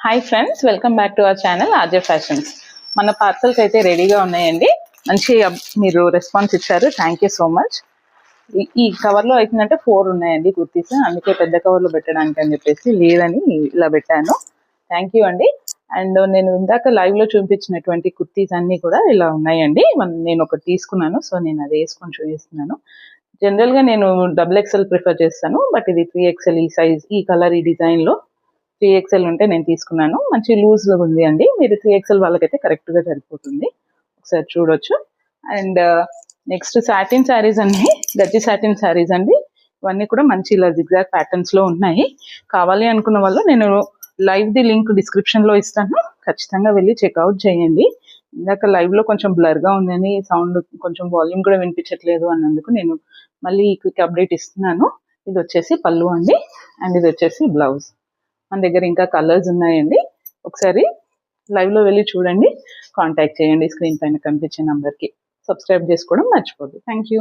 Hi friends, welcome back to our channel RJ fashions. మన parcels అయితే రెడీగా ఉన్నాయండి. మంచి మీరు రెస్పాన్స్ ఇచ్చారు, థ్యాంక్ యూ సో మచ్. ఈ కవర్లో అవుతుందంటే 4 ఉన్నాయండి కుర్తీస్, అందుకే పెద్ద కవర్లో పెట్టడానికి అని చెప్పేసి లేదని ఇలా పెట్టాను. థ్యాంక్ యూ అండి. అండ్ నేను ఇందాక లైవ్లో చూపించినటువంటి కుర్తీస్ అన్నీ కూడా ఇలా ఉన్నాయండి. నేను ఒకటి తీసుకున్నాను, సో నేను అది వేసుకొని చూపిస్తున్నాను. జనరల్గా నేను XXL ప్రిఫర్ చేస్తాను, బట్ ఇది 3XL ఈ సైజ్, ఈ కలర్, ఈ డిజైన్లో 3XL ఉంటే నేను తీసుకున్నాను. మంచి లూజ్గా ఉంది అండి. మీరు 3XL వాళ్ళకైతే కరెక్ట్గా సరిపోతుంది, ఒకసారి చూడొచ్చు. అండ్ నెక్స్ట్ సాటిన్ శారీస్ అండి, గజ్జి సాటిన్ శారీస్ అండి. ఇవన్నీ కూడా మంచి ఇలా జిగ్జాగ్ ప్యాటర్న్స్లో ఉన్నాయి. కావాలి అనుకున్న వాళ్ళు నేను లైవ్ది లింక్ డిస్క్రిప్షన్లో ఇస్తాను, ఖచ్చితంగా వెళ్ళి చెక్అవుట్ చేయండి. ఇందాక లైవ్లో కొంచెం బ్లర్గా ఉందని, సౌండ్ కొంచెం వాల్యూమ్ కూడా వినిపించట్లేదు అన్నందుకు నేను మళ్ళీ క్విక్ అప్డేట్ ఇస్తున్నాను. ఇది వచ్చేసి పళ్ళు అండి, అండ్ ఇది వచ్చేసి బ్లౌజ్. మన దగ్గర ఇంకా కలర్స్ ఉన్నాయండి, ఒకసారి లైవ్లో వెళ్ళి చూడండి. కాంటాక్ట్ చేయండి స్క్రీన్ పైన కనిపించే నంబర్కి. సబ్స్క్రైబ్ చేసుకోవడం మర్చిపోద్దు. Thank you.